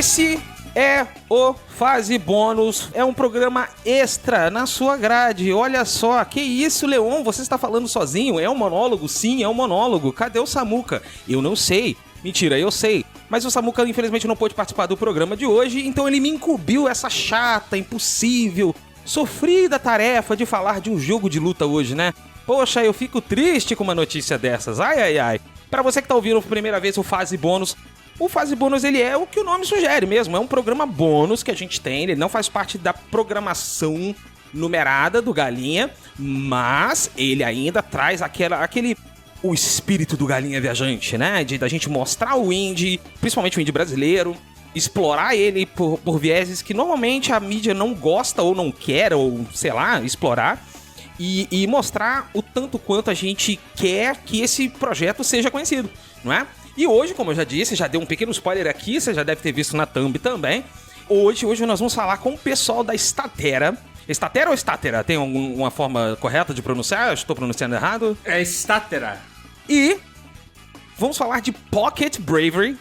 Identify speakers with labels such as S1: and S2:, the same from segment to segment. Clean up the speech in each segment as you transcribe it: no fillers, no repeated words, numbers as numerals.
S1: Esse é o Fase Bônus, é um programa extra na sua grade. Olha só, que isso, Leon, você está falando sozinho? É um monólogo? Sim, é um monólogo. Cadê o Samuca? Eu não sei. Mentira, eu sei. Mas o Samuca, infelizmente, não pôde participar do programa de hoje, então ele me incumbiu essa chata, impossível, sofrida tarefa de falar de um jogo de luta hoje, né? Poxa, eu fico triste com uma notícia dessas. Ai, ai, ai. Pra você que tá ouvindo pela primeira vez o Fase Bônus, o Fase Bônus, ele é o que o nome sugere mesmo. É um programa bônus que a gente tem. Ele não faz parte da programação numerada do Galinha, mas ele ainda traz o espírito do Galinha Viajante, né? Da gente mostrar o indie, principalmente o indie brasileiro, explorar ele por vieses que normalmente a mídia não gosta ou não quer, ou sei lá, explorar. E mostrar o tanto quanto a gente quer que esse projeto seja conhecido, não é? E hoje, como eu já disse, já dei um pequeno spoiler aqui, você já deve ter visto na thumb também. Hoje nós vamos falar com o pessoal da Statera. Statera ou Statera? Tem alguma forma correta de pronunciar? Eu estou pronunciando errado?
S2: É Statera.
S1: E vamos falar de Pocket Bravery,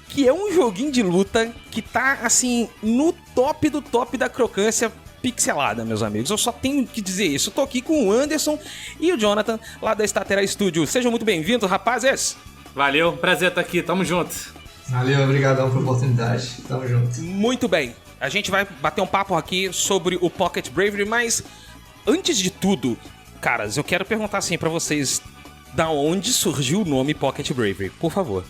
S1: que é um joguinho de luta que tá, assim, no top do top da crocância pixelada, meus amigos. Eu só tenho que dizer isso. Eu tô aqui com o Anderson e o Jonathan, lá da Statera Studio. Sejam muito bem-vindos, rapazes!
S2: Valeu, prazer estar aqui, tamo junto.
S3: Valeu, obrigadão pela oportunidade, tamo junto.
S1: Muito bem, a gente vai bater um papo aqui sobre o Pocket Bravery, mas antes de tudo, caras, eu quero perguntar assim pra vocês, da onde surgiu o nome Pocket Bravery, por favor.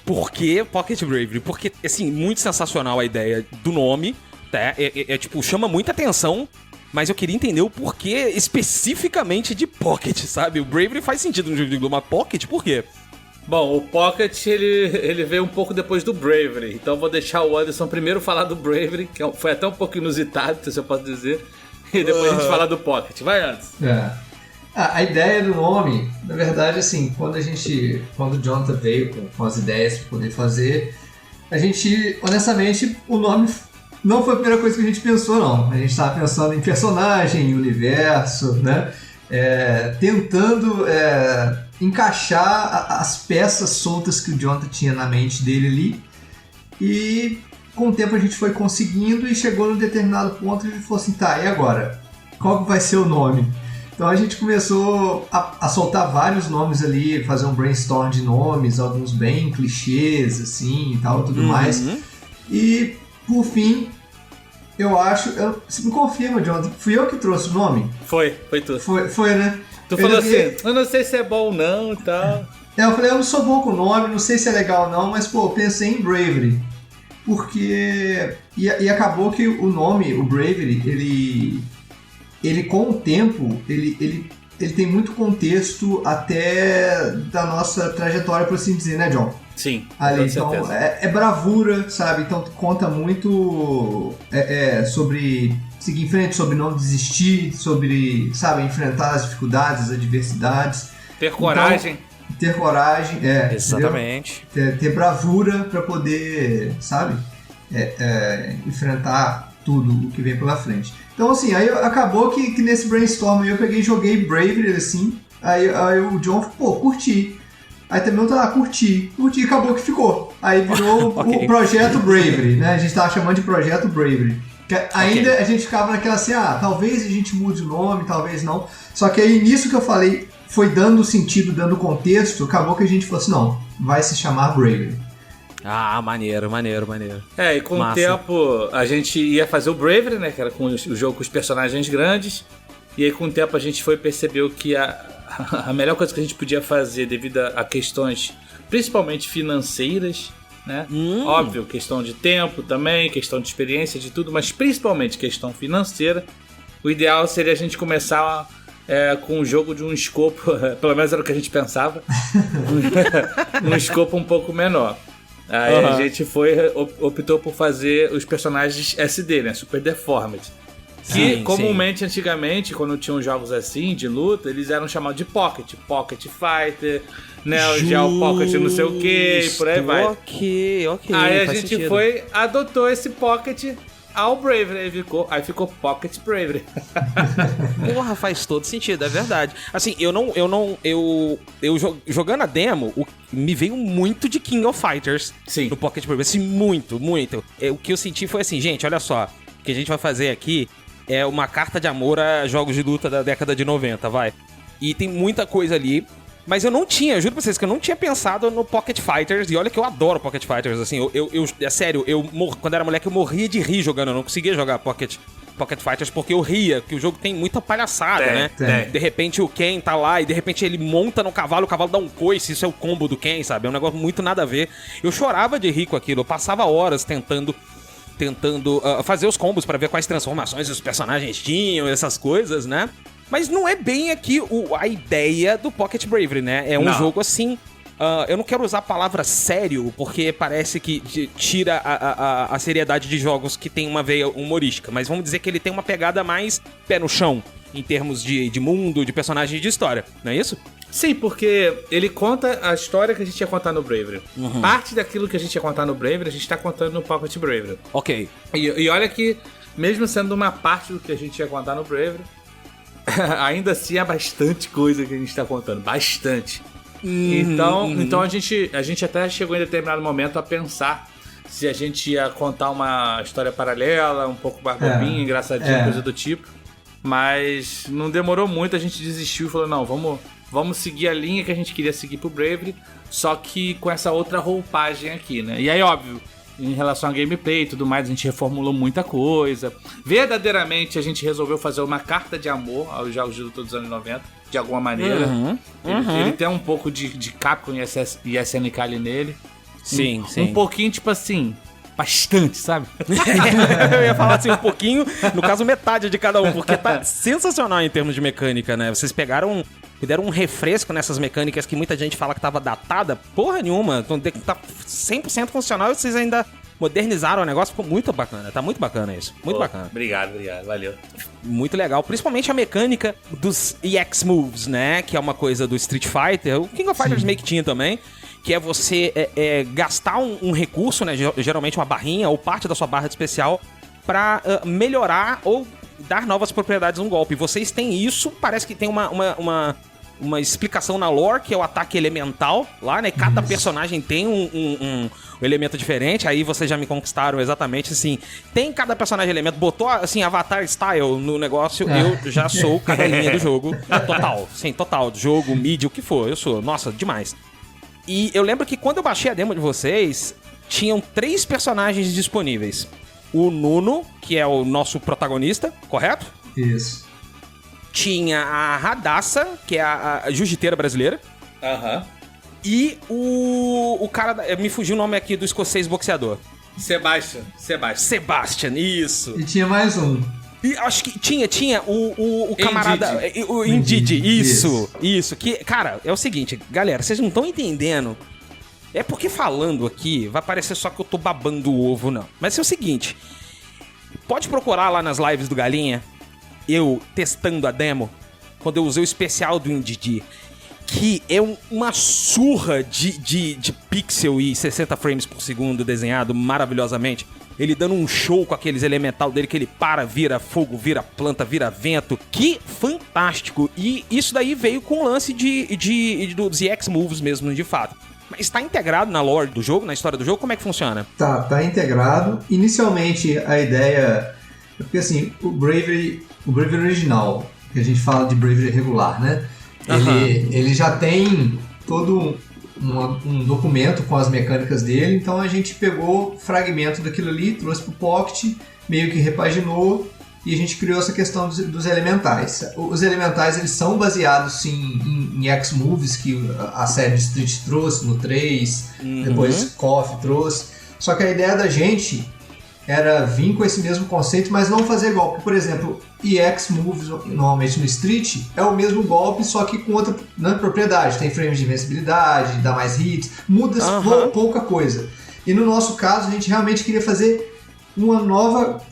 S1: Por que Pocket Bravery? Porque, assim, muito sensacional a ideia do nome, tá? Tipo, chama muita atenção, mas eu queria entender o porquê especificamente de Pocket, sabe? O Bravery faz sentido no jogo de luta, mas Pocket, por quê?
S2: Bom, o Pocket, ele veio um pouco depois do Bravery, então vou deixar o Anderson primeiro falar do Bravery, que foi até um pouco inusitado, se eu posso dizer, e depois a gente falar do Pocket. Vai, Anderson.
S3: A ideia do nome, na verdade, assim, quando o Jonathan veio com as ideias para poder fazer, a gente, honestamente, o nome não foi a primeira coisa que a gente pensou, não. A gente estava pensando em personagem, em universo, né? Tentando encaixar as peças soltas que o Jonathan tinha na mente dele ali, e com o tempo a gente foi conseguindo e chegou num determinado ponto e a gente falou assim, tá, e agora? Qual que vai ser o nome? Então a gente começou a soltar vários nomes ali, fazer um brainstorm de nomes, alguns bem clichês assim e tal, tudo mais, e por fim eu acho, você me confirma, Jonathan, fui eu que trouxe o nome?
S2: Foi tu.
S3: Foi, né?
S2: Tu falou assim, eu não sei se é bom ou não e tal.
S3: Eu falei, eu não sou bom com o nome, não sei se é legal ou não, mas pô, pensei em Bravery. Porque... E acabou que o nome, o Bravery, ele com o tempo, ele tem muito contexto até da nossa trajetória, por assim dizer, né, John?
S2: Sim,
S3: ali, então é bravura, sabe? Então conta muito sobre seguir em frente, sobre não desistir, sobre, sabe, enfrentar as dificuldades, as adversidades.
S2: Ter coragem.
S3: Então, ter coragem,
S1: exatamente.
S3: Ter bravura para poder, sabe, enfrentar tudo o que vem pela frente. Então, assim, aí acabou que nesse brainstorm aí eu peguei e joguei Bravery, assim, aí o John, pô, curti. Aí também eu curti e acabou que ficou. Aí virou okay. O Projeto Bravery, né? A gente tava chamando de Projeto Bravery. Ainda a gente ficava naquela assim, talvez a gente mude o nome, talvez não. Só que aí nisso que eu falei, foi dando sentido, dando contexto, acabou que a gente falou assim, não, vai se chamar Bravery.
S1: Ah, maneiro.
S2: E com o tempo a gente ia fazer o Bravery, né? Que era com o jogo com os personagens grandes. E aí com o tempo a gente percebeu que a melhor coisa que a gente podia fazer devido a questões principalmente financeiras, né? Óbvio, questão de tempo também, questão de experiência, de tudo, mas principalmente questão financeira. O ideal seria a gente começar com um jogo de um escopo, pelo menos era o que a gente pensava, um escopo um pouco menor. Aí a gente optou por fazer os personagens SD, né? Super Deformed. Que comumente, antigamente, quando tinham jogos assim, de luta, eles eram chamados de Pocket Fighter, né? Já o Pocket não sei o que, e por aí vai.
S1: Ok.
S2: Aí a gente adotou esse Pocket ao Bravery. Aí ficou Pocket Bravery.
S1: Porra, faz todo sentido, é verdade. Assim, jogando a demo, me veio muito de King of Fighters.
S2: Sim.
S1: No Pocket Bravery, assim, muito. O que eu senti foi assim, gente, olha só, o que a gente vai fazer aqui é uma carta de amor a jogos de luta da década de 90, vai. E tem muita coisa ali. Mas eu juro pra vocês que eu não tinha pensado no Pocket Fighters. E olha que eu adoro Pocket Fighters, assim. É sério, quando era moleque eu morria de rir jogando. Eu não conseguia jogar Pocket Fighters porque eu ria. Porque o jogo tem muita palhaçada, né? De repente o Ken tá lá e de repente ele monta no cavalo, o cavalo dá um coice. Isso é o combo do Ken, sabe? É um negócio muito nada a ver. Eu chorava de rir com aquilo. Eu passava horas tentando fazer os combos pra ver quais transformações os personagens tinham, essas coisas, né? Mas não é bem aqui a ideia do Pocket Bravery, né? É um jogo assim... eu não quero usar a palavra sério, porque parece que tira a seriedade de jogos que tem uma veia humorística. Mas vamos dizer que ele tem uma pegada mais pé no chão, em termos de mundo, de personagem e de história. Não é isso?
S2: Sim, porque ele conta a história que a gente ia contar no Bravery. Parte daquilo que a gente ia contar no Bravery, a gente tá contando no Pocket Bravery.
S1: Ok.
S2: E olha que, mesmo sendo uma parte do que a gente ia contar no Bravery... ainda assim é bastante coisa que a gente tá contando, bastante. Então a gente até chegou em determinado momento a pensar se a gente ia contar uma história paralela, um pouco mais bobinha, engraçadinha, coisa do tipo. Mas não demorou muito, a gente desistiu e falou, não, vamos seguir a linha que a gente queria seguir pro Bravery, só que com essa outra roupagem aqui, né? E aí, óbvio, em relação a gameplay e tudo mais, a gente reformulou muita coisa. Verdadeiramente, a gente resolveu fazer uma carta de amor aos jogos de luta dos anos 90, de alguma maneira. Ele tem um pouco de Capcom e SNK ali nele.
S1: Sim.
S2: Um pouquinho, tipo assim, bastante, sabe?
S1: Eu ia falar assim, um pouquinho, no caso metade de cada um, porque tá sensacional em termos de mecânica, né? Vocês deram um refresco nessas mecânicas que muita gente fala que tava datada. Porra nenhuma, tá 100% funcional e vocês ainda modernizaram o negócio. Ficou muito bacana, tá muito bacana isso. Muito bacana.
S2: Obrigado, valeu.
S1: Muito legal, principalmente a mecânica dos EX Moves, né? Que é uma coisa do Street Fighter, o King of Fighters meio que tinha também. Que é você gastar um recurso, né? Geralmente uma barrinha ou parte da sua barra de especial pra melhorar ou dar novas propriedades no golpe. Vocês têm isso, parece que tem uma explicação na lore, que é o ataque elemental lá, né? Cada personagem tem um elemento diferente, aí vocês já me conquistaram exatamente, assim. Tem cada personagem elemento, botou, assim, Avatar Style no negócio, eu já sou cada linha do jogo. Total, sim, total. Jogo, mídia, o que for, eu sou. Nossa, demais. E eu lembro que quando eu baixei a demo de vocês, tinham 3 personagens disponíveis. O Nuno, que é o nosso protagonista, correto?
S3: Isso.
S1: Tinha a Radassa, que é a jiu-jiteira brasileira. E o cara... Me fugiu o nome aqui do escocês boxeador. Sebastian, isso.
S3: E tinha mais um.
S1: E acho que tinha o camarada... O Indidi, isso. Que, cara, é o seguinte, galera, vocês não estão entendendo. É porque falando aqui, vai parecer só que eu tô babando o ovo, não. Mas é o seguinte, pode procurar lá nas lives do Galinha, eu testando a demo, quando eu usei o especial do Indidi, que é uma surra de pixel e 60 frames por segundo desenhado maravilhosamente. Ele dando um show com aqueles elemental dele que ele vira fogo, vira planta, vira vento. Que fantástico! E isso daí veio com o lance dos EX Moves mesmo, de fato. Mas está integrado na lore do jogo, na história do jogo? Como é que funciona?
S3: Tá integrado. Inicialmente a ideia... Porque assim, o Bravery original, que a gente fala de Bravery regular, né? Ele já tem todo um documento com as mecânicas dele, então a gente pegou fragmento daquilo ali, trouxe pro Pocket, meio que repaginou e a gente criou essa questão dos elementais. Os elementais, eles são baseados sim em X-Moves que a série Street trouxe no 3, depois KOF trouxe, só que a ideia da gente era vir com esse mesmo conceito, mas não fazer golpe. Por exemplo, EX Moves, normalmente no Street, é o mesmo golpe, só que com outra propriedade. Tem frames de invencibilidade, dá mais hits, muda pouca coisa. E no nosso caso, a gente realmente queria fazer uma nova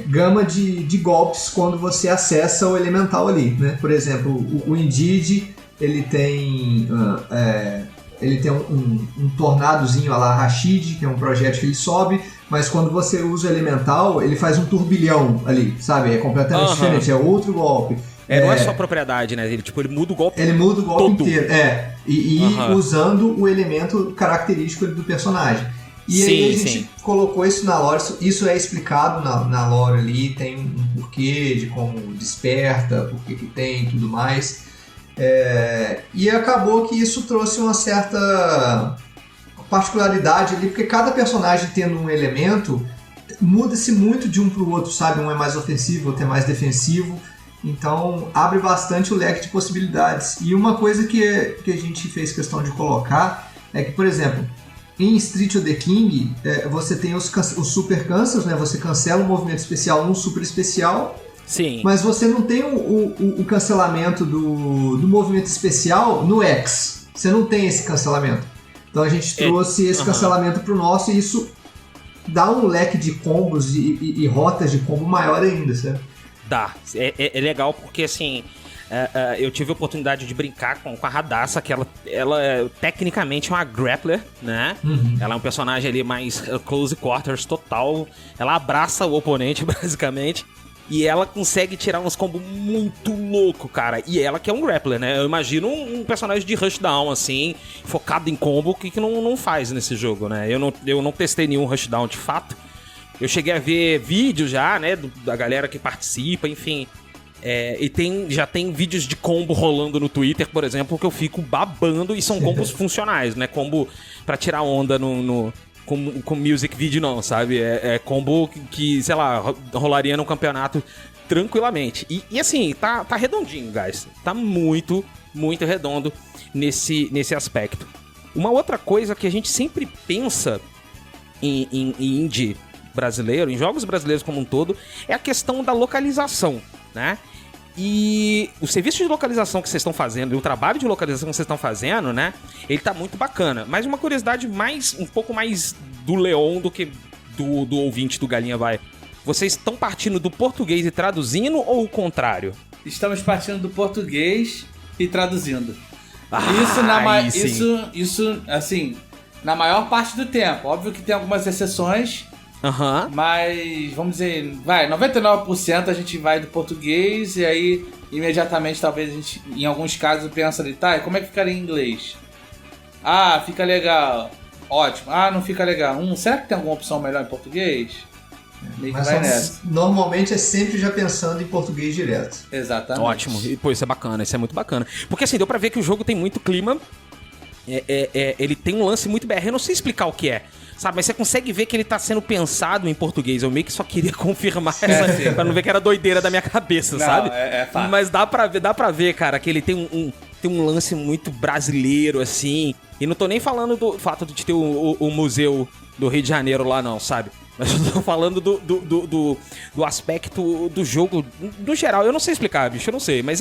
S3: gama de golpes quando você acessa o elemental ali, né? Por exemplo, o Indeed, ele tem ele tem um tornadozinho a la Rashid, que é um projétil que ele sobe, mas quando você usa o elemental, ele faz um turbilhão ali, sabe? É completamente diferente, é outro golpe.
S1: Não é só propriedade, né? Ele muda o golpe.
S3: Ele muda o golpe
S1: todo
S3: inteiro, E usando o elemento característico do personagem. E aí a gente colocou isso na lore, isso é explicado na lore ali, tem um porquê de como desperta, porquê que tem e tudo mais. E acabou que isso trouxe uma certa particularidade ali, porque cada personagem tendo um elemento, muda-se muito de um para o outro, sabe? Um é mais ofensivo, outro é mais defensivo, então abre bastante o leque de possibilidades. E uma coisa que a gente fez questão de colocar é que, por exemplo, em Street of the King, você tem os super cancels, né? Você cancela um movimento especial num super especial.
S1: Sim.
S3: Mas você não tem o cancelamento do movimento especial no X. Você não tem esse cancelamento. Então a gente trouxe esse cancelamento pro nosso e isso dá um leque de combos e rotas de combo maior ainda, sabe?
S1: Dá. É legal porque, assim, eu tive a oportunidade de brincar com a Radassa, que ela tecnicamente é uma grappler, né? Ela é um personagem ali mais close quarters total. Ela abraça o oponente, basicamente. E ela consegue tirar uns combos muito louco, cara. E ela que é um grappler, né? Eu imagino um personagem de rushdown, assim, focado em combo, que não faz nesse jogo, né? Eu não testei nenhum rushdown de fato. Eu cheguei a ver vídeos já, né? Da galera que participa, enfim. E já tem vídeos de combo rolando no Twitter, por exemplo, que eu fico babando. E são combos funcionais, né? Combo pra tirar onda com music video não, sabe? É combo que, sei lá, rolaria no campeonato tranquilamente. E assim, tá redondinho, guys. Tá muito, muito redondo nesse aspecto. Uma outra coisa que a gente sempre pensa em indie brasileiro, em jogos brasileiros como um todo, é a questão da localização, né? E o serviço de localização que vocês estão fazendo, e o trabalho de localização que vocês estão fazendo, né? Ele tá muito bacana. Mas uma curiosidade um pouco mais do Leon do que do ouvinte do Galinha Vai. Vocês estão partindo do português e traduzindo ou o contrário?
S2: Estamos partindo do português e traduzindo. Isso, assim, na maior parte do tempo. Óbvio que tem algumas exceções. Mas, vamos dizer, 99% a gente vai do português e aí imediatamente talvez a gente, em alguns casos, pensa ali, tá, como é que ficaria em inglês? Ah, fica legal. Ótimo. Ah, não fica legal. Será que tem alguma opção melhor em português?
S3: Mas normalmente é sempre já pensando em português direto.
S2: Exatamente.
S1: Ótimo. E, pô, isso é bacana, isso é muito bacana. Porque assim, deu pra ver que o jogo tem muito clima. Ele tem um lance muito BR. Eu não sei explicar o que é, sabe? Mas você consegue ver que ele tá sendo pensado em português. Eu meio que só queria confirmar pra não ver que era doideira da minha cabeça, sabe?
S2: Fato.
S1: Mas dá pra ver, cara, que ele tem um lance muito brasileiro, assim. E não tô nem falando do fato de ter o museu do Rio de Janeiro lá, não, sabe? Mas eu tô falando do aspecto do jogo, no geral. Eu não sei explicar, bicho, eu não sei. Mas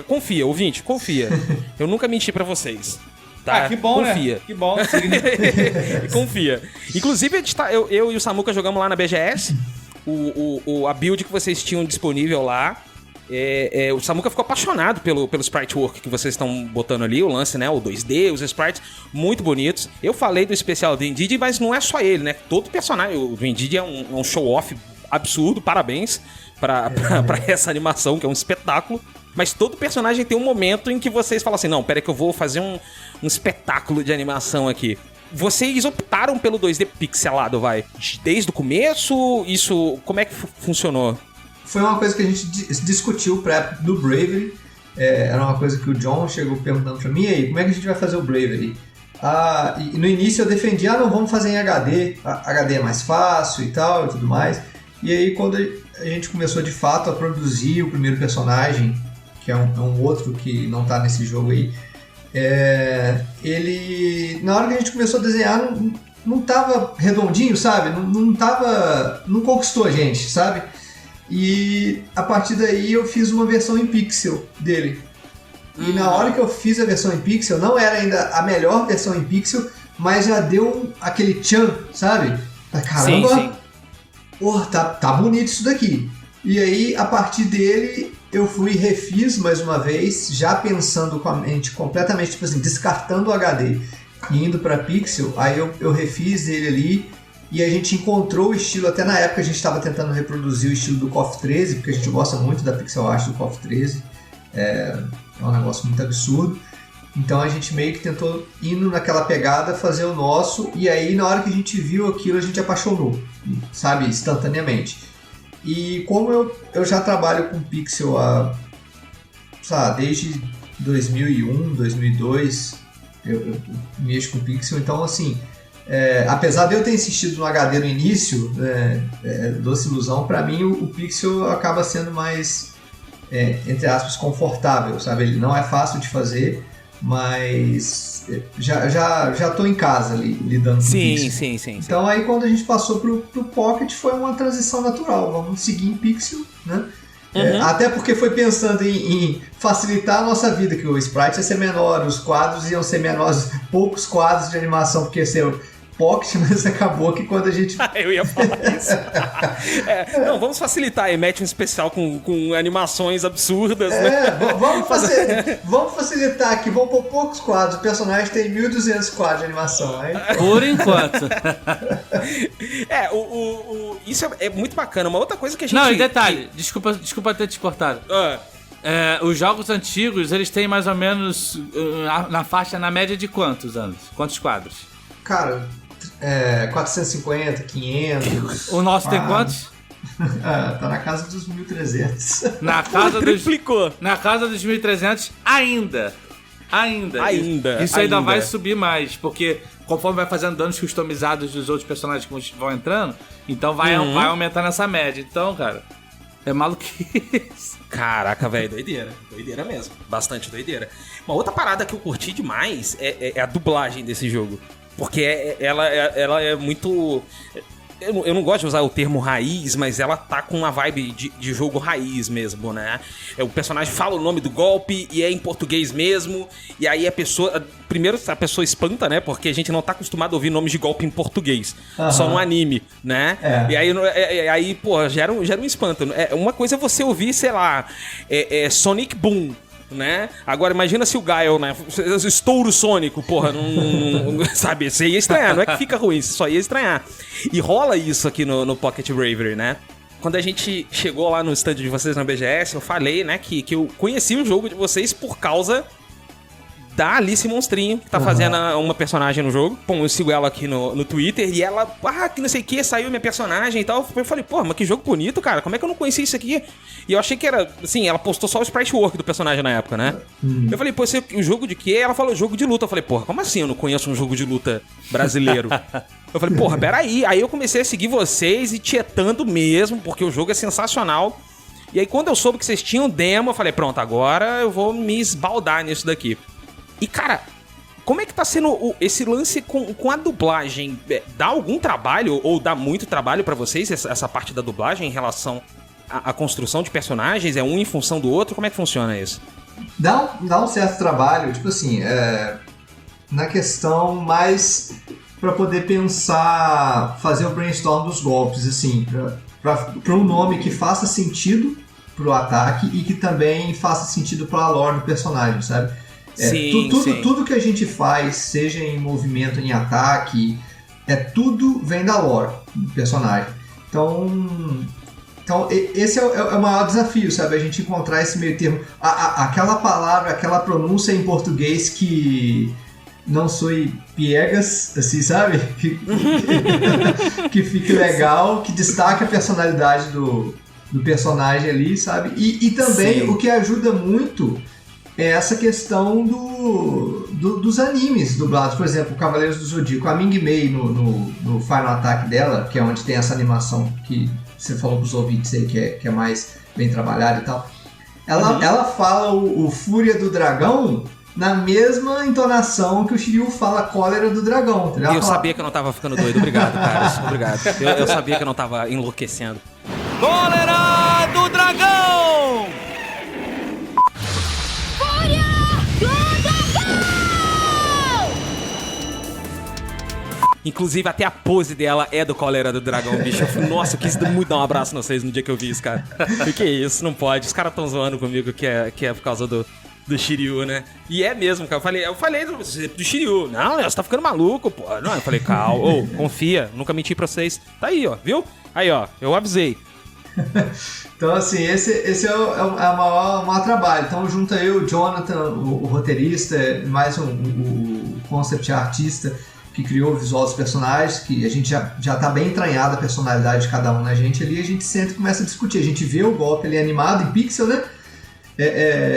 S1: confia, ouvinte, confia. Eu nunca menti pra vocês. Tá?
S2: Que bom,
S1: confia.
S2: Né? Que bom.
S1: Confia. Inclusive, eu e o Samuca jogamos lá na BGS. A build que vocês tinham disponível lá. O Samuca ficou apaixonado pelo sprite work que vocês estão botando ali, o lance, né? O 2D, os sprites muito bonitos. Eu falei do especial do Indeed, mas não é só ele, né? Todo personagem. O Indeed é um show-off absurdo, parabéns pra essa animação, que é um espetáculo. Mas todo personagem tem um momento em que vocês falam assim, não, pera que eu vou fazer um espetáculo de animação aqui. Vocês optaram pelo 2D pixelado, desde o começo? Isso, como é que funcionou?
S3: Foi uma coisa que a gente discutiu do Bravery. Era uma coisa que o John chegou perguntando pra mim, e aí, como é que a gente vai fazer o Bravery? E no início eu defendi, não, vamos fazer em HD. HD é mais fácil e tal, e tudo mais. E aí quando a gente começou de fato a produzir o primeiro personagem, que é um outro que não tá nesse jogo aí, ele, na hora que a gente começou a desenhar, não tava redondinho, sabe? Não conquistou a gente, sabe? E a partir daí eu fiz uma versão em pixel dele. E na hora que eu fiz a versão em pixel, não era ainda a melhor versão em pixel, mas já deu aquele tchan, sabe? Caramba, sim. Oh, tá bonito isso daqui. E aí, a partir dele, eu fui e refiz mais uma vez, já pensando com a mente completamente, tipo assim, descartando o HD. indo para pixel, aí eu refiz ele ali e a gente encontrou o estilo, até na época a gente estava tentando reproduzir o estilo do KOF 13, porque a gente gosta muito da pixel art do KOF 13, é um negócio muito absurdo. Então a gente meio que tentou, indo naquela pegada, fazer o nosso, e aí na hora que a gente viu aquilo a gente apaixonou, sabe, instantaneamente. E como eu já trabalho com pixel desde 2001, 2002, eu mexo com pixel, então assim, apesar de eu ter insistido no HD no início, doce ilusão, para mim o pixel acaba sendo mais, entre aspas, confortável, sabe? Ele não é fácil de fazer, mas já tô em casa ali, lidando com pixel.
S1: Sim.
S3: Então aí quando a gente passou pro Pocket foi uma transição natural, vamos seguir em pixel, né? Até porque foi pensando em facilitar a nossa vida, que o sprite ia ser menor, os quadros iam ser menores, poucos quadros de animação, porque ia ser Pocket, mas acabou que quando a gente...
S1: Eu ia falar isso. Não, vamos facilitar aí, mete um especial com animações absurdas, né?
S3: Vamos facilitar aqui, vamos pôr poucos quadros, o personagem tem 1.200 quadros de animação. Aí...
S2: Por enquanto.
S1: Isso é muito bacana. Uma outra coisa que a gente...
S2: Não, e detalhe, desculpa ter te cortado. Os jogos antigos, eles têm mais ou menos na faixa, na média de quantos anos? Quantos quadros?
S3: Cara... 450, 500.
S2: O nosso tem quantos?
S3: Tá na casa dos 1.300.
S2: Triplicou. Na casa dos 1.300 ainda. Isso ainda vai subir mais, porque conforme vai fazendo danos customizados dos outros personagens que vão entrando, então vai aumentando essa média. Então, cara, é maluquice.
S1: Caraca, velho, doideira. Doideira mesmo. Bastante doideira. Uma outra parada que eu curti demais é a dublagem desse jogo. Porque ela é muito... Eu não gosto de usar o termo raiz, mas ela tá com uma vibe de jogo raiz mesmo, né? O personagem fala o nome do golpe e é em português mesmo. E aí primeiro a pessoa espanta, né? Porque a gente não tá acostumado a ouvir nomes de golpe em português. Só no anime, né? E aí, pô, gera um espanto. Uma coisa é você ouvir, sei lá, Sonic Boom, né? Agora imagina se o Gaio, né? Estouro sônico, porra, não sabe? Você ia estranhar, não é que fica ruim, você só ia estranhar. E rola isso aqui no Pocket Bravery, né? Quando a gente chegou lá no stand de vocês na BGS, eu falei, né, que eu conheci o jogo de vocês por causa da Alice Monstrinho, que tá fazendo uma personagem no jogo. Bom, eu sigo ela aqui no Twitter e ela, que não sei o que, saiu minha personagem e tal. Eu falei, pô, mas que jogo bonito, cara, como é que eu não conheci isso aqui? E eu achei que era, assim, ela postou só o sprite work do personagem na época, né? Eu falei, pô, esse o jogo de quê? Ela falou, jogo de luta. Eu falei, porra, como assim eu não conheço um jogo de luta brasileiro? Eu falei, porra, peraí. Aí eu comecei a seguir vocês e tietando mesmo, porque o jogo é sensacional. E aí quando eu soube que vocês tinham demo, eu falei, pronto, agora eu vou me esbaldar nisso daqui. E, cara, como é que tá sendo esse lance com a dublagem? Dá algum trabalho, ou dá muito trabalho pra vocês, essa parte da dublagem em relação à construção de personagens? É um em função do outro? Como é que funciona isso?
S3: Dá um certo trabalho, tipo assim, na questão mais pra poder pensar, fazer o brainstorm dos golpes, assim, pra um nome que faça sentido pro ataque e que também faça sentido pra lore do personagem, sabe? Tudo que a gente faz, seja em movimento, em ataque, tudo vem da lore do personagem. Então esse é o maior desafio, sabe? A gente encontrar esse meio termo. Aquela palavra, aquela pronúncia em português que não soe piegas, assim, sabe? Que fique legal, que destaque a personalidade do personagem ali, sabe? E também o que ajuda muito é essa questão dos animes dublados. Por exemplo, Cavaleiros do Zodíaco. A Ming Mei no Final Attack dela, que é onde tem essa animação que você falou pros ouvintes aí, que é mais bem trabalhada e tal. Ela fala o Fúria do Dragão na mesma entonação que o Shiryu fala Cólera do Dragão.
S1: E eu sabia que eu não tava ficando doido. Obrigado, cara. Obrigado. Eu sabia que eu não tava enlouquecendo.
S4: Cólera do Dragão!
S1: Inclusive, até a pose dela é do Cólera do Dragão, bicho. Nossa, eu quis muito dar um abraço em vocês no dia que eu vi isso, cara. O que é isso? Não pode. Os caras tão zoando comigo que é por causa do Shiryu, né? E é mesmo, cara. Eu falei do Shiryu. Não, Léo, você tá ficando maluco, pô. Não, eu falei, calma, confia, nunca menti pra vocês. Tá aí, ó, viu? Aí, ó, eu avisei.
S3: Então, assim, esse é o maior trabalho. Então, junta eu, o Jonathan, o roteirista, mais o concept artista que criou o visual dos personagens, que a gente já tá bem entranhada a personalidade de cada um na gente ali, a gente senta e começa a discutir. A gente vê o golpe ali animado em pixel, né?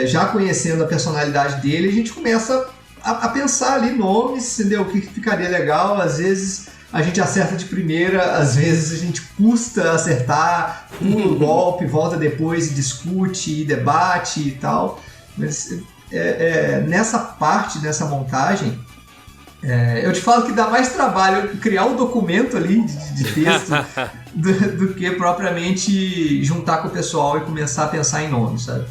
S3: Já conhecendo a personalidade dele, a gente começa a pensar ali nomes, entendeu? O que ficaria legal. Às vezes a gente acerta de primeira, às vezes a gente custa acertar, pula o golpe, volta depois e discute, e debate e tal. Mas nessa parte, nessa montagem, eu te falo que dá mais trabalho criar um documento ali de texto do que propriamente juntar com o pessoal e começar a pensar em nomes, sabe?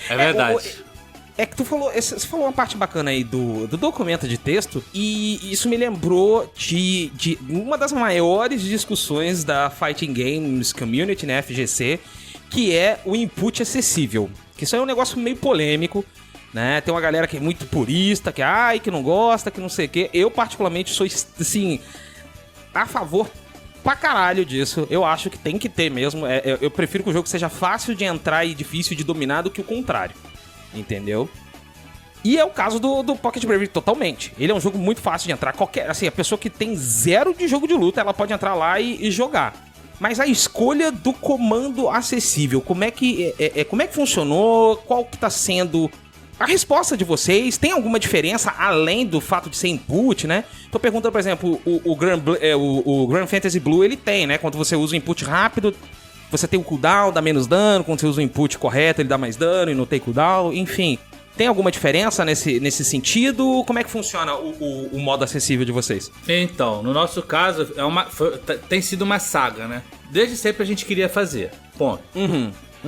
S2: É verdade.
S1: É que você falou uma parte bacana aí do documento de texto, e isso me lembrou de uma das maiores discussões da Fighting Games Community, né, FGC, que é o input acessível. Que isso aí é um negócio meio polêmico, né? Tem uma galera que é muito purista, que não gosta, que não sei o quê. Eu, particularmente, sou, assim, a favor pra caralho disso. Eu acho que tem que ter mesmo. Eu prefiro que o jogo seja fácil de entrar e difícil de dominar do que o contrário. Entendeu? E é o caso do Pocket Bravery totalmente. Ele é um jogo muito fácil de entrar. A pessoa que tem 0 de jogo de luta, ela pode entrar lá e jogar. Mas a escolha do comando acessível, como é que funcionou? Qual que tá sendo a resposta de vocês? Tem alguma diferença além do fato de ser input, né? Tô perguntando, por exemplo, o Grand Fantasy Blue, ele tem, né? Quando você usa o input rápido, você tem o cooldown, dá menos dano. Quando você usa o input correto, ele dá mais dano e não tem cooldown. Enfim, tem alguma diferença nesse sentido? Como é que funciona o modo acessível de vocês?
S2: Então, no nosso caso, tem sido uma saga, né? Desde sempre a gente queria fazer. Ponto.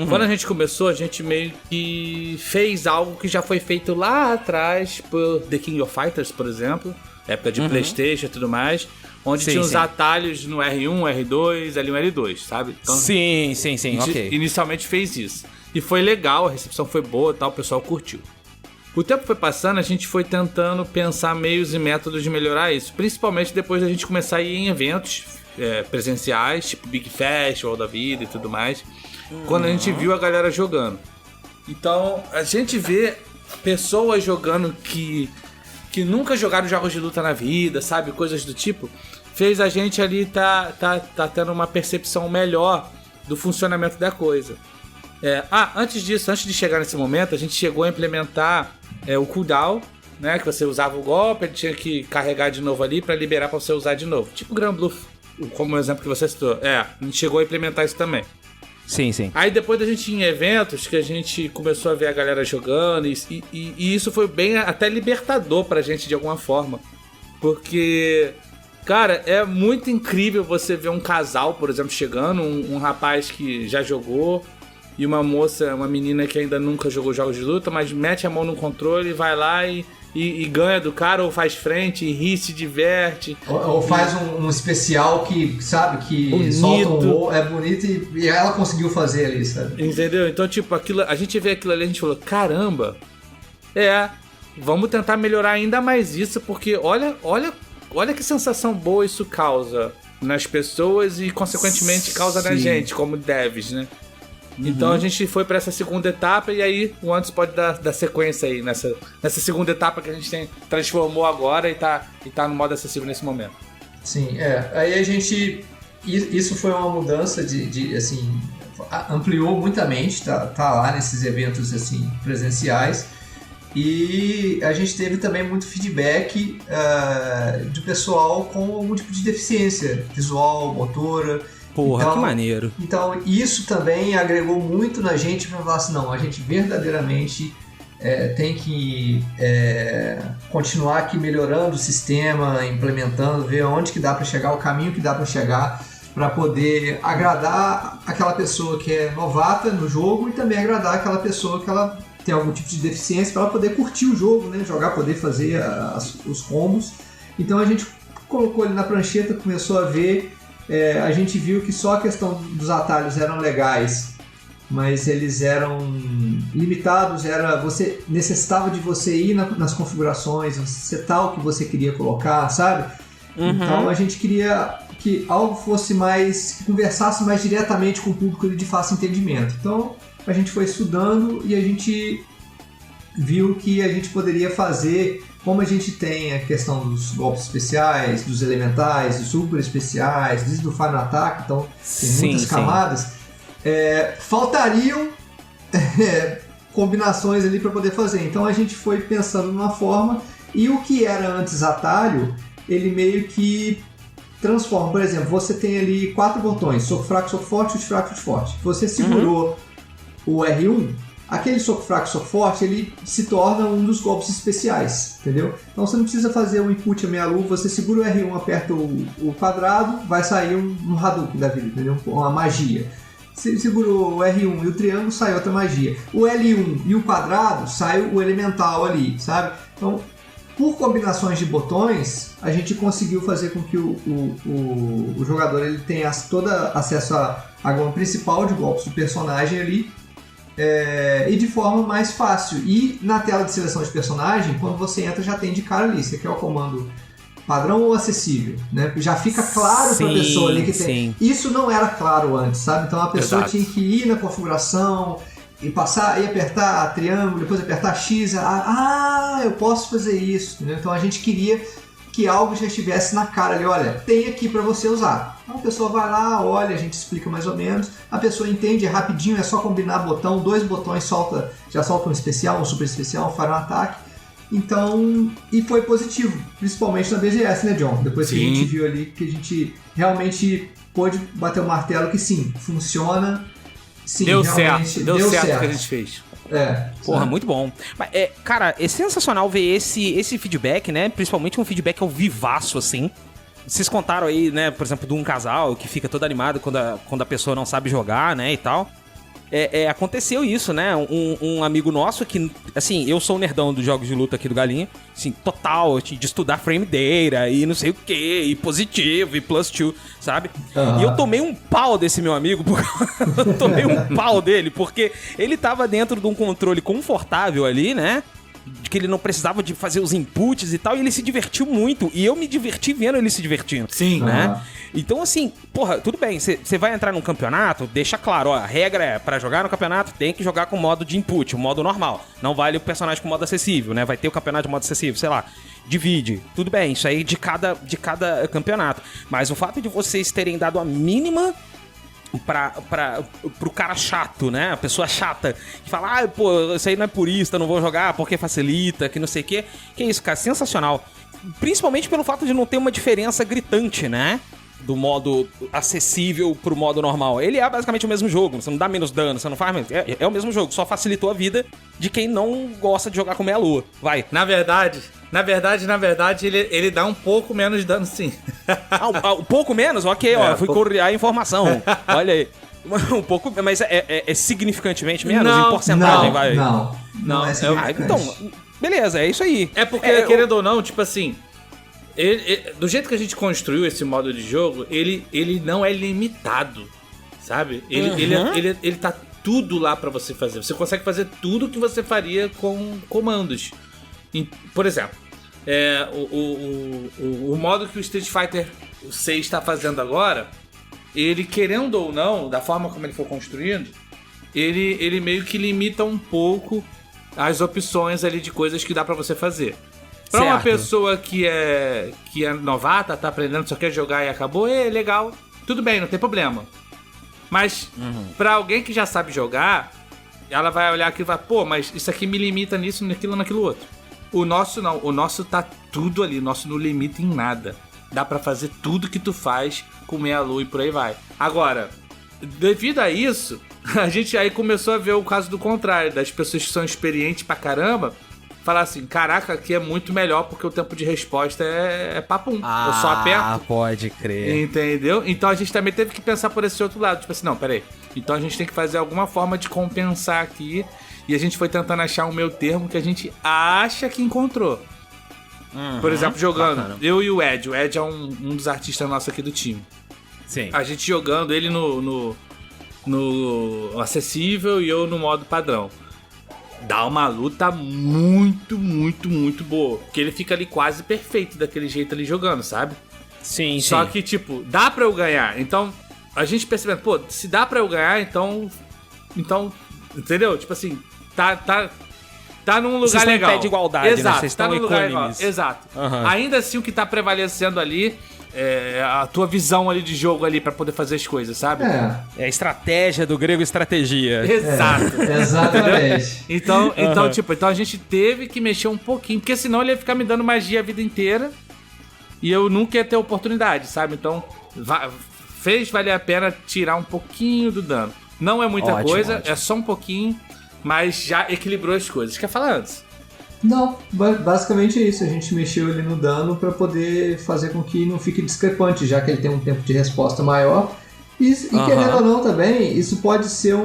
S2: Quando a gente começou, a gente meio que fez algo que já foi feito lá atrás por The King of Fighters, por exemplo, época de PlayStation e tudo mais, onde tinha os atalhos no R1, R2, L1, L2, sabe? Então,
S1: sim, ok.
S2: Inicialmente fez isso. E foi legal, a recepção foi boa e tal, o pessoal curtiu. O tempo foi passando, a gente foi tentando pensar meios e métodos de melhorar isso, principalmente depois da gente começar a ir em eventos presenciais, tipo Big Festival da vida e tudo mais, quando a gente viu a galera jogando. Então, a gente vê pessoas jogando que nunca jogaram jogos de luta na vida, sabe? Coisas do tipo, fez a gente ali tá tendo uma percepção melhor do funcionamento da coisa. Antes disso, antes de chegar nesse momento, a gente chegou a implementar o cooldown, né? Que você usava o golpe, ele tinha que carregar de novo ali pra liberar pra você usar de novo. Tipo o Grand Blue, como o exemplo que você citou. A gente chegou a implementar isso também.
S1: Sim.
S2: Aí depois da gente ir em eventos, que a gente começou a ver a galera jogando, e isso foi bem até libertador pra gente de alguma forma. Porque, cara, é muito incrível você ver um casal, por exemplo, chegando, um rapaz que já jogou, e uma moça, uma menina que ainda nunca jogou jogos de luta, mas mete a mão no controle, vai lá e ganha do cara, ou faz frente, e ri, se diverte.
S3: Ou faz um especial que, sabe, que
S2: bonito.
S3: Solta um gol, é bonito e ela conseguiu fazer ali, sabe?
S2: Entendeu? Então, tipo, a gente vê aquilo ali, a gente falou, caramba, vamos tentar melhorar ainda mais isso, porque olha que sensação boa isso causa nas pessoas e, consequentemente, causa na gente, como devs, né? Então a gente foi pra essa segunda etapa, e aí o Anderson pode dar sequência aí nessa segunda etapa que a gente transformou agora e tá no modo acessível nesse momento.
S3: Sim, aí a gente... Isso foi uma mudança de assim, ampliou muita mente, tá lá nesses eventos assim, presenciais, e a gente teve também muito feedback de pessoal com algum tipo de deficiência visual, motora.
S1: Porra, então, que maneiro.
S3: Então isso também agregou muito na gente para falar assim, não, a gente verdadeiramente tem que continuar aqui melhorando o sistema, implementando, ver onde que dá para chegar, o caminho que dá para chegar, para poder agradar aquela pessoa que é novata no jogo e também agradar aquela pessoa que ela tem algum tipo de deficiência, para ela poder curtir o jogo, né? Jogar, poder fazer os combos. Então a gente colocou ele na prancheta, começou a ver, a gente viu que só a questão dos atalhos eram legais, mas eles eram limitados, você necessitava de você ir nas configurações, setar o que você queria colocar, sabe? Então a gente queria que algo fosse mais, que conversasse mais diretamente com o público de fácil entendimento. Então a gente foi estudando e a gente viu que a gente poderia fazer, como a gente tem a questão dos golpes especiais, dos elementais, dos super especiais, desde o Final Attack, então tem muitas camadas, faltariam combinações ali para poder fazer. Então a gente foi pensando numa forma, e o que era antes atalho, ele meio que transforma. Por exemplo, você tem ali 4 botões, soco fraco, soco forte, chute fraco, chute forte. Você segurou o R1, aquele soco fraco, soco forte, ele se torna um dos golpes especiais, entendeu? Então você não precisa fazer um input a meia-lua, você segura o R1, aperta o quadrado, vai sair um Hadouken da vida, entendeu? Uma magia. Você segurou o R1 e o triângulo, sai outra magia. O L1 e o quadrado, sai o elemental ali, sabe? Então, por combinações de botões, a gente conseguiu fazer com que o jogador ele tenha todo acesso à gama principal de golpes do personagem ali, e de forma mais fácil. E na tela de seleção de personagem, quando você entra, já tem de cara ali, você quer o comando padrão ou acessível, né? Já fica claro para a pessoa ali que tem. Isso não era claro antes, sabe? Então a pessoa tinha que ir na configuração e passar e apertar triângulo, depois apertar X, eu posso fazer isso, entendeu? Então a gente queria que algo já estivesse na cara ali, olha, tem aqui para você usar. Então a pessoa vai lá, olha, a gente explica mais ou menos, a pessoa entende, é rapidinho, é só combinar botão, 2 botões já solta um especial, um super especial, um Final Attack. Então, e foi positivo, principalmente na BGS, né, John? Depois que a gente viu ali que a gente realmente pôde bater o martelo que sim, funciona. Sim,
S2: deu certo o que a gente fez.
S1: Porra, muito bom. Mas, cara, é sensacional ver esse feedback, né? Principalmente um feedback ao vivaço, assim. Vocês contaram aí, né, por exemplo, de um casal que fica todo animado quando a pessoa não sabe jogar, né, e tal. Aconteceu isso, né? Um amigo nosso que, assim, eu sou o nerdão dos jogos de luta aqui do Galinha, assim, total, de estudar frame data e não sei o que, e positivo, e plus 2, sabe? E eu tomei um pau desse meu amigo, eu tomei um pau dele, porque ele tava dentro de um controle confortável ali, né? De que ele não precisava de fazer os inputs e tal, e ele se divertiu muito, e eu me diverti vendo ele se divertindo.
S2: Sim.
S1: Né? Então, assim, porra, tudo bem, você vai entrar num campeonato, deixa claro, ó, a regra é, pra jogar no campeonato, tem que jogar com modo de input, o modo normal. Não vale o personagem com modo acessível, né? Vai ter o campeonato de modo acessível, sei lá, divide. Tudo bem, isso aí de cada campeonato. Mas o fato de vocês terem dado a mínima pro cara chato, né? A pessoa chata que fala, pô, isso aí não é purista, não vou jogar porque facilita, que não sei o quê. Que isso, cara, sensacional. Principalmente pelo fato de não ter uma diferença gritante, né? Do modo acessível pro modo normal. Ele é basicamente o mesmo jogo, você não dá menos dano, você não faz menos. É o mesmo jogo, só facilitou a vida de quem não gosta de jogar com meia-lua. Vai.
S2: Na verdade, ele dá um pouco menos dano, sim.
S1: Um pouco menos? Ok, ó, fui correr a informação. Olha aí. Um pouco, mas é significantemente menos?
S2: Não,
S1: em porcentagem, vai.
S3: Não é significante.
S1: Então, beleza, é isso aí.
S2: É porque, querendo ou não, tipo assim, do jeito que a gente construiu esse modo de jogo, ele não é limitado, sabe? Ele tá tudo lá pra você fazer. Você consegue fazer tudo que você faria com comandos. Por exemplo, o modo que o Street Fighter 6 está fazendo agora, ele, querendo ou não, da forma como ele for construindo, ele meio que limita um pouco as opções ali de coisas que dá pra você fazer. Pra uma pessoa que é novata, tá aprendendo, só quer jogar e acabou, legal, tudo bem, não tem problema. Mas pra alguém que já sabe jogar, ela vai olhar aqui e vai, pô, mas isso aqui me limita nisso, naquilo outro. O nosso não, o nosso tá tudo ali, o nosso não limita em nada. Dá pra fazer tudo que tu faz com meia-lua e por aí vai. Agora, devido a isso, a gente aí começou a ver o caso do contrário, das pessoas que são experientes pra caramba, falar assim, caraca, aqui é muito melhor porque o tempo de resposta é papum. Eu só aperto.
S1: Ah, pode crer.
S2: Entendeu? Então a gente também teve que pensar por esse outro lado. Tipo assim, não, peraí. Então a gente tem que fazer alguma forma de compensar aqui. E a gente foi tentando achar um meio termo que a gente acha que encontrou. Por exemplo, jogando, bacana. Eu e o Ed. O Ed é um dos artistas nossos aqui do time.
S1: Sim.
S2: A gente jogando, ele no no acessível e eu no modo padrão. Dá uma luta muito, muito, muito boa. Porque ele fica ali quase perfeito daquele jeito ali jogando, sabe?
S1: Sim,
S2: Só
S1: sim.
S2: que, tipo, dá pra eu ganhar. Então, a gente percebendo, pô, se dá pra eu ganhar, então, entendeu? Tipo assim, tá num lugar
S1: Vocês
S2: legal.
S1: Vocês estão em pé de igualdade,
S2: exato,
S1: né? Vocês
S2: tá
S1: estão
S2: num lugar legal.
S1: equânimes.
S2: Exato.
S1: Uhum.
S2: Ainda assim, o que tá prevalecendo ali é a tua visão ali de jogo ali pra poder fazer as coisas, sabe?
S1: É a estratégia do grego estratégia.
S2: Exato.
S3: Exatamente.
S2: Então, tipo, então a gente teve que mexer um pouquinho, porque senão ele ia ficar me dando magia a vida inteira e eu nunca ia ter oportunidade, sabe? Então, fez valer a pena tirar um pouquinho do dano. Não é muita coisa, é só um pouquinho, mas já equilibrou as coisas. Quer falar antes?
S3: Não, basicamente é isso. A gente mexeu ali no dano para poder fazer com que não fique discrepante, já que ele tem um tempo de resposta maior. E querendo ou não também, isso pode ser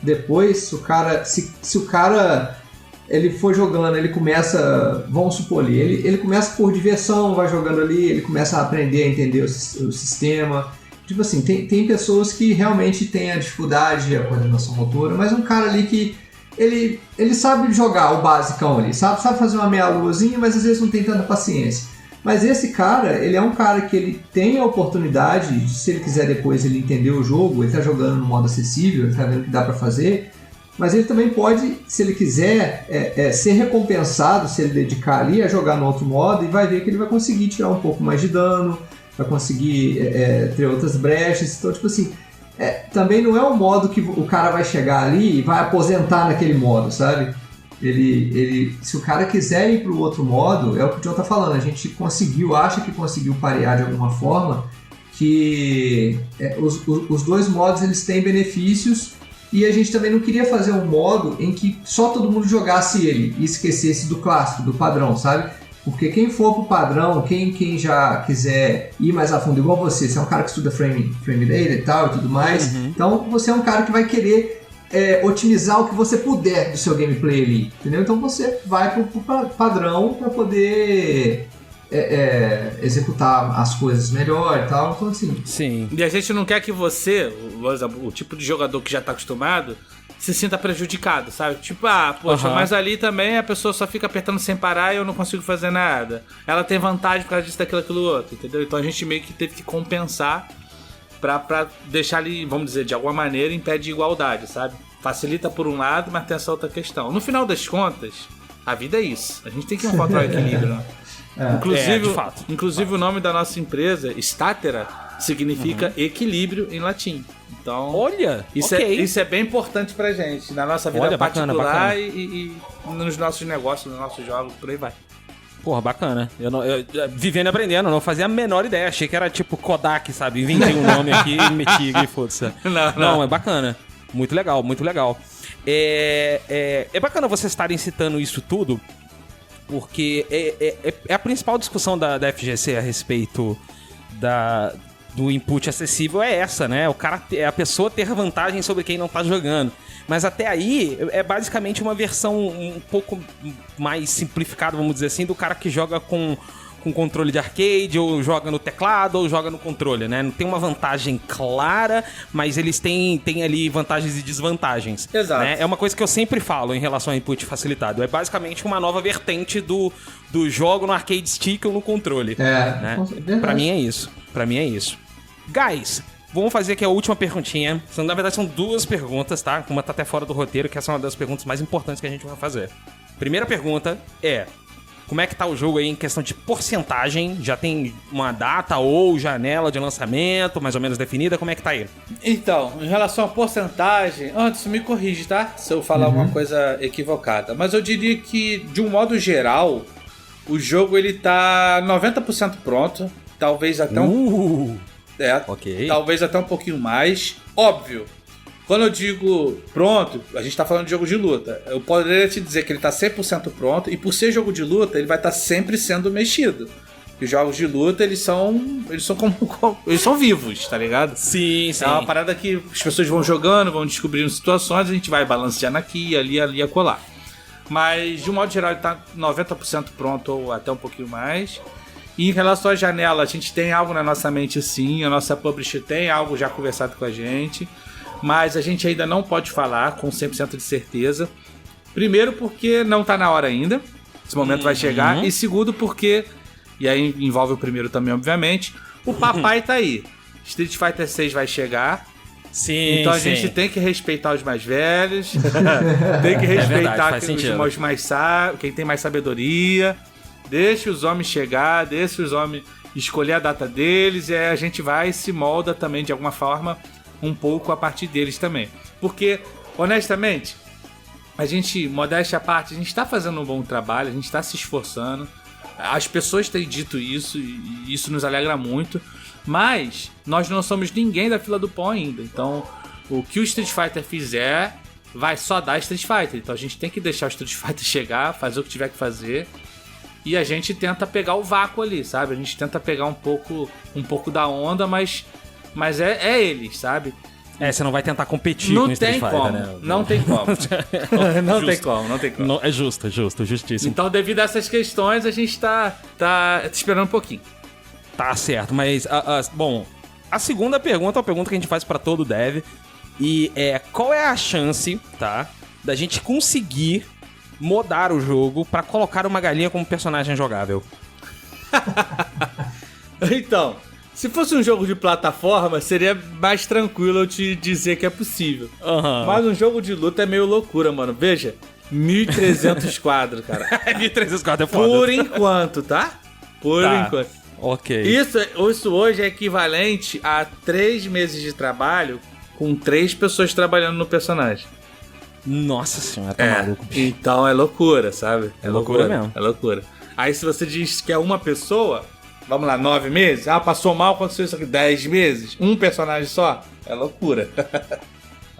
S3: depois, se o cara ele for jogando, ele começa, vamos supor ali, ele começa por diversão, vai jogando ali, ele começa a aprender a entender o sistema. Tipo assim, tem pessoas que realmente têm a dificuldade, a coordenação motora, mas um cara ali que ele sabe jogar o basicão ali, sabe fazer uma meia-luazinha, mas às vezes não tem tanta paciência. Mas esse cara, ele é um cara que ele tem a oportunidade, se ele quiser depois ele entender o jogo, ele tá jogando no modo acessível, ele tá vendo o que dá pra fazer, mas ele também pode, se ele quiser, ser recompensado, se ele dedicar ali a jogar no outro modo, e vai ver que ele vai conseguir tirar um pouco mais de dano, vai conseguir ter outras brechas. Então, tipo assim, também não é um modo que o cara vai chegar ali e vai aposentar naquele modo, sabe? Se o cara quiser ir pro outro modo, é o que o John tá falando, a gente acha que conseguiu parear de alguma forma, que os dois modos eles têm benefícios, e a gente também não queria fazer um modo em que só todo mundo jogasse ele e esquecesse do clássico, do padrão, sabe? Porque quem for pro padrão, quem já quiser ir mais a fundo, igual você é um cara que estuda frame data e tal e tudo mais, então você é um cara que vai querer otimizar o que você puder do seu gameplay ali, entendeu? Então você vai pro padrão para poder executar as coisas melhor e tal, então assim...
S1: Sim.
S2: E a gente não quer que você, o tipo de jogador que já tá acostumado, se sinta prejudicado, sabe? Tipo, poxa, mas ali também a pessoa só fica apertando sem parar e eu não consigo fazer nada. Ela tem vantagem por causa disso, daquilo, aquilo outro, entendeu? Então a gente meio que teve que compensar pra deixar ali, vamos dizer, de alguma maneira em pé de igualdade, sabe? Facilita por um lado, mas tem essa outra questão. No final das contas, a vida é isso. A gente tem que encontrar o equilíbrio, né?
S1: De fato.
S2: Inclusive o nome da nossa empresa, Statera, significa equilíbrio em latim. Então,
S1: olha,
S2: isso é bem importante pra gente, na nossa vida particular
S1: bacana.
S2: E nos nossos negócios, nos nossos jogos, por aí vai.
S1: Porra, bacana. Eu vivendo e aprendendo, não fazia a menor ideia. Achei que era tipo Kodak, sabe? Inventei um nome aqui e meti e foda-se. Não, é bacana. Muito legal, muito legal. É bacana vocês estarem citando isso tudo, porque é a principal discussão da FGC a respeito do input acessível é essa, né? A pessoa ter vantagem sobre quem não tá jogando. Mas até aí é basicamente uma versão um pouco mais simplificada, vamos dizer assim, do cara que joga com controle de arcade, ou joga no teclado, ou joga no controle, né? Não tem uma vantagem clara, mas eles têm ali vantagens e desvantagens.
S2: Exato.
S1: Né? É uma coisa que eu sempre falo em relação ao input facilitado. É basicamente uma nova vertente do jogo no arcade stick ou no controle. Né? Pra mim é isso. Guys, vamos fazer aqui a última perguntinha. Na verdade, são duas perguntas, tá? Uma tá até fora do roteiro, que essa é uma das perguntas mais importantes que a gente vai fazer. Primeira pergunta é: como é que tá o jogo aí em questão de porcentagem? Já tem uma data ou janela de lançamento mais ou menos definida? Como é que tá aí?
S2: Então, em relação à porcentagem, antes me corrige, tá? Se eu falar alguma coisa equivocada. Mas eu diria que, de um modo geral, o jogo ele tá 90% pronto. Talvez até talvez até um pouquinho mais. Óbvio, quando eu digo pronto, a gente tá falando de jogo de luta. Eu poderia te dizer que ele tá 100% pronto, e por ser jogo de luta, ele vai estar sempre sendo mexido. Os jogos de luta, eles são vivos, tá ligado?
S1: Sim.
S2: É uma parada que as pessoas vão jogando, vão descobrindo situações, a gente vai balanceando aqui, ali, acolá. Mas, de um modo geral, ele tá 90% pronto ou até um pouquinho mais. E em relação à janela, a gente tem algo na nossa mente sim, a nossa publisher tem algo já conversado com a gente, mas a gente ainda não pode falar com 100% de certeza. Primeiro porque não tá na hora ainda, esse momento vai chegar, e segundo porque, e aí envolve o primeiro também obviamente, o papai tá aí. Street Fighter 6 vai chegar.
S1: Sim,
S2: então a gente tem que respeitar os mais velhos, tem que respeitar os mais quem tem mais sabedoria. Deixa os homens chegar, deixa os homens escolher a data deles, e aí a gente vai e se molda também de alguma forma um pouco a partir deles também. Porque, honestamente, a gente, modéstia à parte, a gente está fazendo um bom trabalho, a gente está se esforçando. As pessoas têm dito isso e isso nos alegra muito. Mas nós não somos ninguém da fila do pão ainda. Então, o que o Street Fighter fizer vai só dar Street Fighter. Então a gente tem que deixar o Street Fighter chegar, fazer o que tiver que fazer. E a gente tenta pegar o vácuo ali, sabe? A gente tenta pegar um pouco da onda, mas é eles, sabe?
S1: Você não vai tentar competir com o Street Fighter, né?
S2: Não tem como. Não tem como.
S1: Não, é justíssimo.
S2: Então, devido a essas questões, a gente tá esperando um pouquinho.
S1: Tá certo, mas, bom, a segunda pergunta é uma pergunta que a gente faz pra todo dev, e qual é a chance, tá, da gente conseguir modar o jogo pra colocar uma galinha como personagem jogável?
S2: Então, se fosse um jogo de plataforma, seria mais tranquilo eu te dizer que é possível. Mas um jogo de luta é meio loucura, mano. Veja, 1.300 quadros, cara.
S1: 1.300 quadros é foda.
S2: Por enquanto, tá? Por enquanto.
S1: Ok.
S2: Isso hoje é equivalente a 3 meses de trabalho com 3 pessoas trabalhando no personagem.
S1: Nossa senhora, tá maluco, bicho.
S2: Então é loucura, sabe?
S1: É loucura mesmo.
S2: É loucura. Aí se você diz que é uma pessoa, vamos lá, 9 meses? Passou mal, aconteceu isso aqui, 10 meses? Um personagem só? É loucura.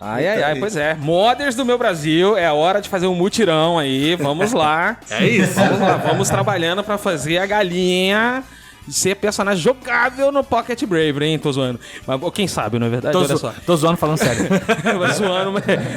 S1: Ai, pois é. Modders do meu Brasil, é a hora de fazer um mutirão aí, vamos lá.
S2: É isso.
S1: Vamos lá, vamos trabalhando pra fazer a galinha ser personagem jogável no Pocket Bravery, hein? Tô zoando. Mas quem sabe, não é verdade? Olha só.
S2: Tô zoando falando sério.
S1: zoando,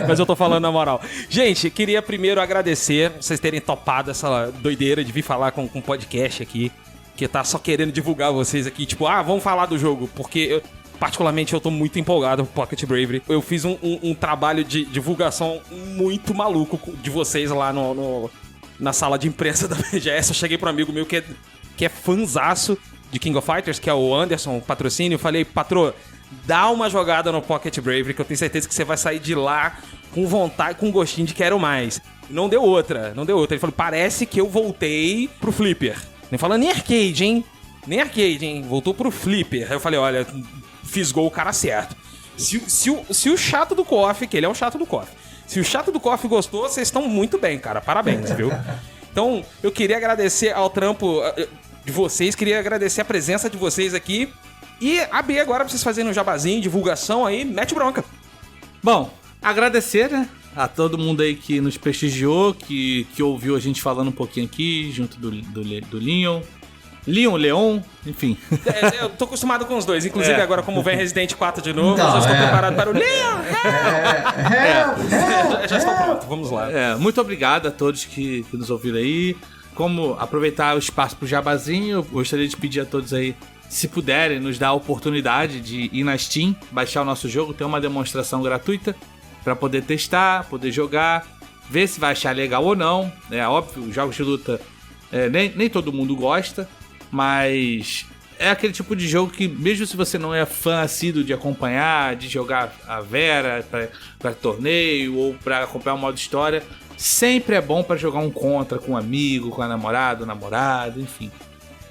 S1: mas eu tô falando na moral. Gente, queria primeiro agradecer vocês terem topado essa doideira de vir falar com um podcast aqui, que tá só querendo divulgar vocês aqui, tipo, vamos falar do jogo, porque particularmente eu tô muito empolgado com Pocket Bravery. Eu fiz um trabalho de divulgação muito maluco de vocês lá na sala de imprensa da BGS. Eu cheguei pro amigo meu que é fanzaço de King of Fighters, que é o Anderson, patrocínio. Eu falei, patrô, dá uma jogada no Pocket Bravery, que eu tenho certeza que você vai sair de lá com vontade, com gostinho de quero mais. Não deu outra. Ele falou, parece que eu voltei pro Flipper. Nem falando nem arcade, hein? Voltou pro Flipper. Aí eu falei, olha, fisgou o cara certo. Se o chato do KOF, que ele é o chato do KOF, se o chato do KOF gostou, vocês estão muito bem, cara. Parabéns, viu? Então, eu queria agradecer ao trampo de vocês, queria agradecer a presença de vocês aqui e abrir agora pra vocês fazerem um jabazinho, divulgação aí, mete bronca.
S2: Bom, agradecer, né, a todo mundo aí que nos prestigiou, que ouviu a gente falando um pouquinho aqui, junto do Leon, enfim.
S1: Eu tô acostumado com os dois, inclusive agora como vem Resident 4 de novo, eu já estou preparado para o Leon. Já estou pronto, vamos lá.
S2: Muito obrigado a todos que nos ouviram aí. Como aproveitar o espaço pro jabazinho, eu gostaria de pedir a todos aí, se puderem, nos dar a oportunidade de ir na Steam, baixar o nosso jogo, ter uma demonstração gratuita para poder testar, poder jogar, ver se vai achar legal ou não. É óbvio, os jogos de luta nem todo mundo gosta, mas é aquele tipo de jogo que, mesmo se você não é fã assíduo de acompanhar, de jogar a Vera para torneio ou para acompanhar o modo história, sempre é bom para jogar um contra com um amigo, com a namorado, enfim.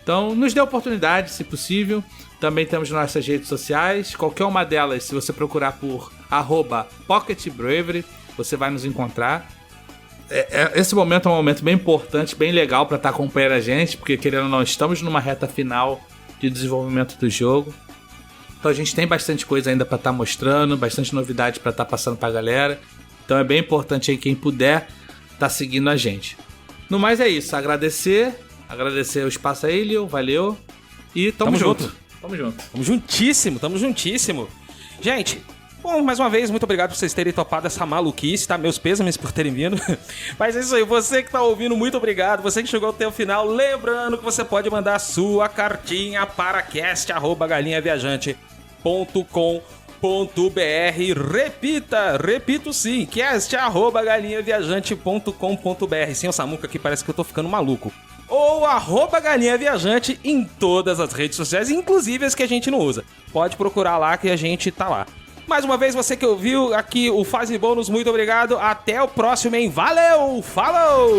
S2: Então, nos dê a oportunidade, se possível. Também temos nossas redes sociais. Qualquer uma delas, se você procurar por @PocketBravery, você vai nos encontrar. Esse momento é um momento bem importante, bem legal para estar acompanhando a gente, porque, querendo ou não, estamos numa reta final de desenvolvimento do jogo. Então a gente tem bastante coisa ainda para estar mostrando, bastante novidade para estar passando para a galera. Então é bem importante aí quem puder estar seguindo a gente. No mais é isso, agradecer o espaço aí, Leo, valeu. E tamo junto.
S1: Tamo juntíssimo. Gente, Bom, mais uma vez, muito obrigado por vocês terem topado essa maluquice, tá? Meus pêsames por terem vindo. Mas é isso aí, você que tá ouvindo, muito obrigado. Você que chegou até o final, lembrando que você pode mandar sua cartinha para cast@galinhaviajante.com.br. Repito sim, cast@galinhaviajante.com.br. Sim, o Samuca aqui parece que eu tô ficando maluco. Ou @galinhaviajante em todas as redes sociais, inclusive as que a gente não usa. Pode procurar lá que a gente tá lá. Mais uma vez, você que ouviu aqui o Fase Bônus, muito obrigado. Até o próximo, hein? Valeu! Falou!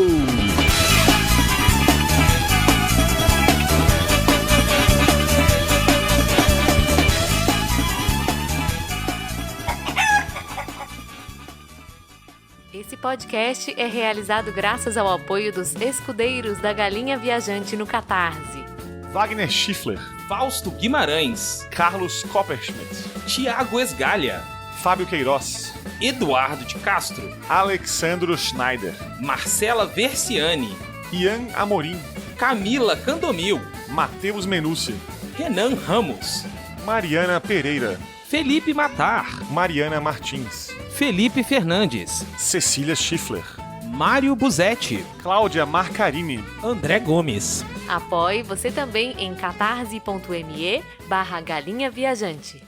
S5: Esse podcast é realizado graças ao apoio dos escudeiros da Galinha Viajante no Catarse.
S6: Wagner Schiffler,
S1: Fausto Guimarães,
S6: Carlos Copperschmidt,
S1: Tiago Esgalha,
S6: Fábio Queiroz,
S1: Eduardo de Castro,
S6: Alexandro Schneider,
S1: Marcela Versiani,
S6: Ian Amorim,
S1: Camila Candomil,
S6: Matheus Menucci,
S1: Renan Ramos,
S6: Mariana Pereira,
S1: Felipe Matar,
S6: Mariana Martins,
S1: Felipe Fernandes,
S6: Cecília Schiffler,
S1: Mário Buzetti,
S6: Cláudia Marcarini,
S1: André Gomes.
S5: Apoie você também em catarse.me/galinha viajante.